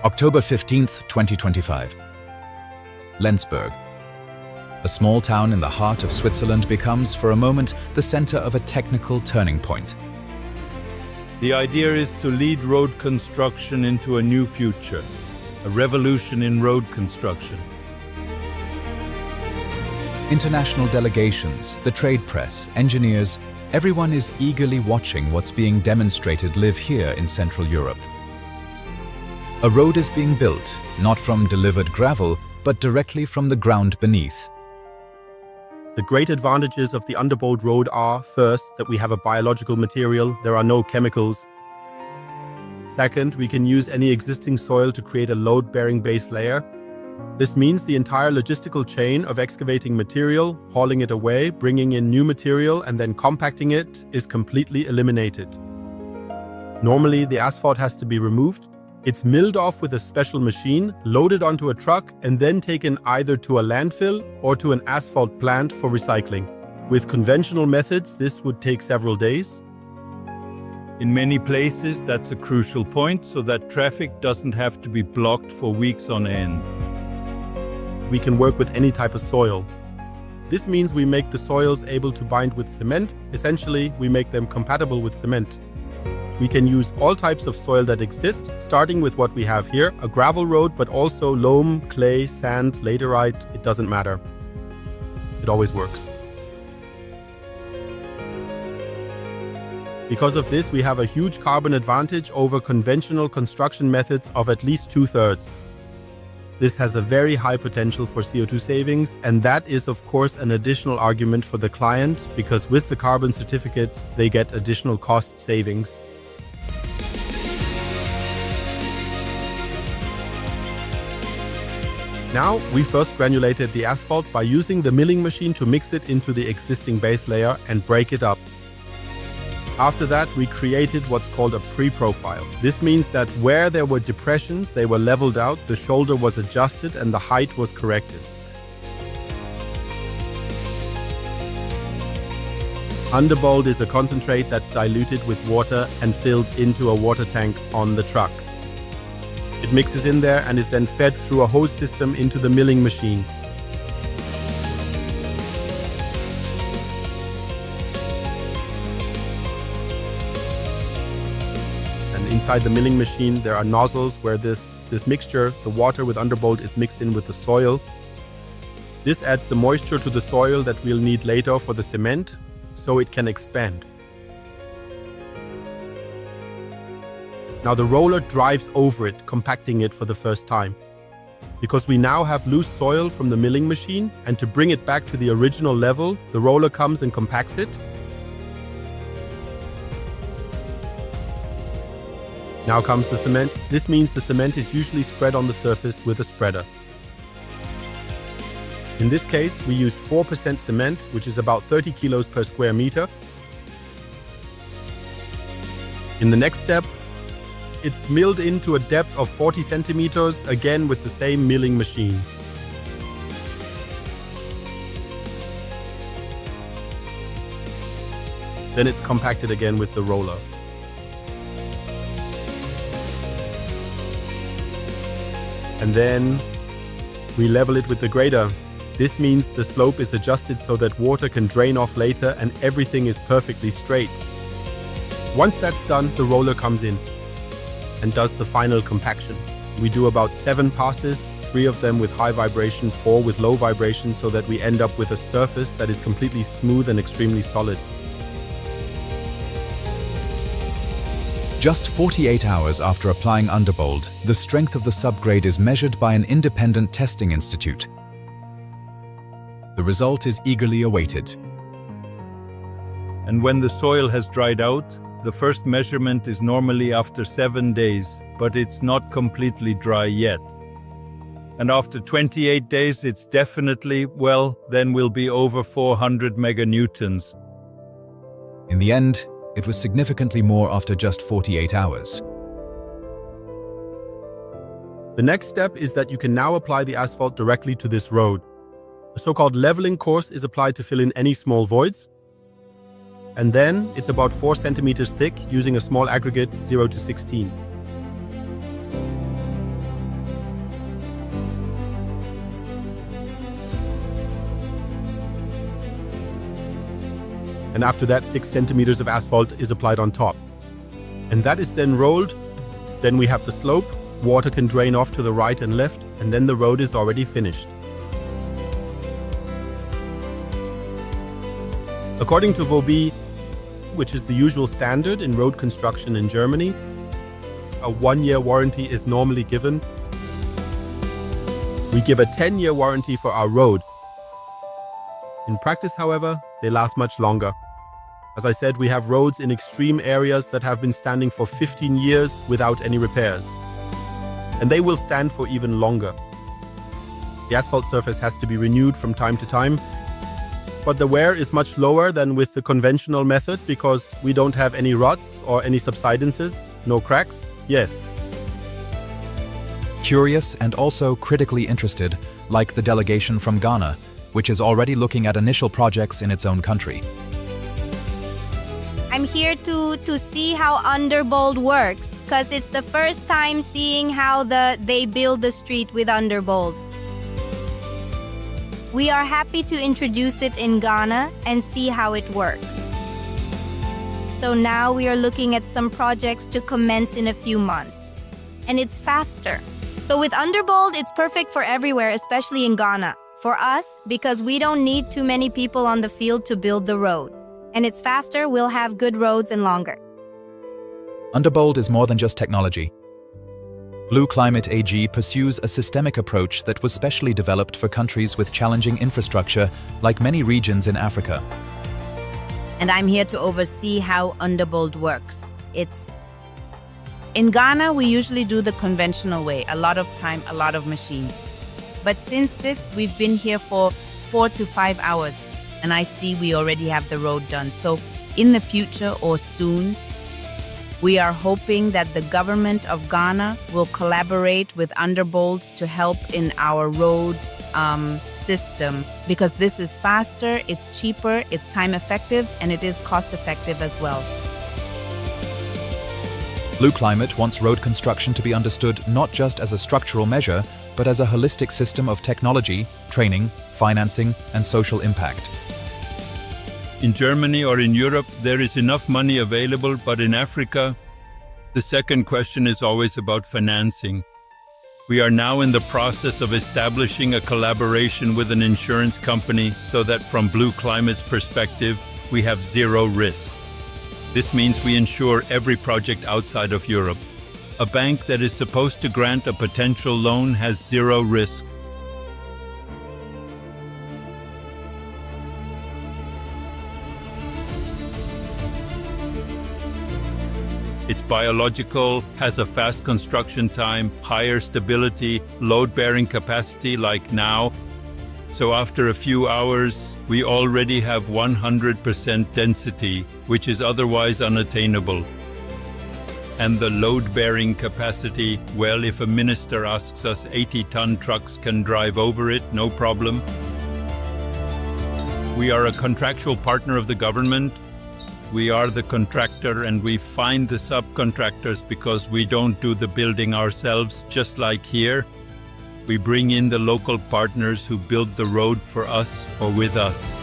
October 15th, 2025. LENZBURG. A small town in the heart of Switzerland becomes, for a moment, the center of a technical turning point. The idea is to lead road construction into a new future, a revolution in road construction. International delegations, the trade press, engineers, everyone is eagerly watching what's being demonstrated live here in Central Europe. A road is being built, not from delivered gravel, but directly from the ground beneath. The great advantages of the underbolt road are, first, that we have a biological material, there are no chemicals. Second, we can use any existing soil to create a load-bearing base layer. This means the entire logistical chain of excavating material, hauling it away, bringing in new material, and then compacting it is completely eliminated. Normally, the asphalt has to be removed. It's milled off with a special machine, loaded onto a truck, and then taken either to a landfill or to an asphalt plant for recycling. With conventional methods, this would take several days. In many places, that's a crucial point, so that traffic doesn't have to be blocked for weeks on end. We can work with any type of soil. This means we make the soils able to bind with cement. Essentially, we make them compatible with cement. We can use all types of soil that exist, starting with what we have here, a gravel road, but also loam, clay, sand, laterite, it doesn't matter. It always works. Because of this, we have a huge carbon advantage over conventional construction methods of at least 2/3. This has a very high potential for CO2 savings, and that is of course an additional argument for the client, because with the carbon certificate, they get additional cost savings. Now, we first granulated the asphalt by using the milling machine to mix it into the existing base layer and break it up. After that, we created what's called a pre-profile. This means that where there were depressions, they were leveled out, the shoulder was adjusted, and the height was corrected. Underbolt is a concentrate that's diluted with water and filled into a water tank on the truck. It mixes in there and is then fed through a hose system into the milling machine. And inside the milling machine, there are nozzles where this mixture, the water with underbolt, is mixed in with the soil. This adds the moisture to the soil that we'll need later for the cement, so it can expand. Now the roller drives over it, compacting it for the first time. Because we now have loose soil from the milling machine, and to bring it back to the original level, the roller comes and compacts it. Now comes the cement. This means the cement is usually spread on the surface with a spreader. In this case, we used 4% cement, which is about 30 kilos per square meter. In the next step, it's milled into a depth of 40 centimeters, again with the same milling machine. Then it's compacted again with the roller. And then we level it with the grader. This means the slope is adjusted so that water can drain off later and everything is perfectly straight. Once that's done, the roller comes in and does the final compaction. We do about 7 passes, 3 of them with high vibration, 4 with low vibration, so that we end up with a surface that is completely smooth and extremely solid. Just 48 hours after applying underbolt, the strength of the subgrade is measured by an independent testing institute. The result is eagerly awaited. And when the soil has dried out, the first measurement is normally after 7 days, but it's not completely dry yet. And after 28 days, it's definitely, well, then we'll be over 400 meganewtons. In the end, it was significantly more after just 48 hours. The next step is that you can now apply the asphalt directly to this road. A so-called leveling course is applied to fill in any small voids. And then it's about 4 centimeters thick using a small aggregate 0 to 16. And after that, 6 centimeters of asphalt is applied on top. And that is then rolled. Then we have the slope, water can drain off to the right and left, and then the road is already finished. According to VOB, which is the usual standard in road construction in Germany, a 1-year warranty is normally given. We give a 10-year warranty for our road. In practice, however, they last much longer. As I said, we have roads in extreme areas that have been standing for 15 years without any repairs. And they will stand for even longer. The asphalt surface has to be renewed from time to time, but the wear is much lower than with the conventional method because we don't have any ruts or any subsidences, no cracks, yes. Curious and also critically interested, like the delegation from Ghana, which is already looking at initial projects in its own country. I'm here to see how Underbold works, because it's the first time seeing how they build the street with Underbold. We are happy to introduce it in Ghana and see how it works. So now we are looking at some projects to commence in a few months. And it's faster. So with Underbold, it's perfect for everywhere, especially in Ghana. For us, because we don't need too many people on the field to build the road. And it's faster, we'll have good roads and longer. Underbold is more than just technology. Blue Climate AG pursues a systemic approach that was specially developed for countries with challenging infrastructure, like many regions in Africa. And I'm here to oversee how Underbold works. In Ghana, we usually do the conventional way, a lot of time, a lot of machines. But since this, we've been here for 4 to 5 hours, and I see we already have the road done. So in the future or soon, we are hoping that the government of Ghana will collaborate with Underbold to help in our road system, because this is faster, it's cheaper, it's time effective, and it is cost effective as well. Blue Climate wants road construction to be understood not just as a structural measure, but as a holistic system of technology, training, financing, and social impact. In Germany or in Europe, there is enough money available, but in Africa, the second question is always about financing. We are now in the process of establishing a collaboration with an insurance company so that from Blue Climate's perspective, we have zero risk. This means we insure every project outside of Europe. A bank that is supposed to grant a potential loan has zero risk. It's biological, has a fast construction time, higher stability, load-bearing capacity like now. So after a few hours, we already have 100% density, which is otherwise unattainable. And the load-bearing capacity, well, if a minister asks us, 80-ton trucks can drive over it, no problem. We are a contractual partner of the government. We are the contractor and we find the subcontractors because we don't do the building ourselves, just like here. We bring in the local partners who build the road for us or with us.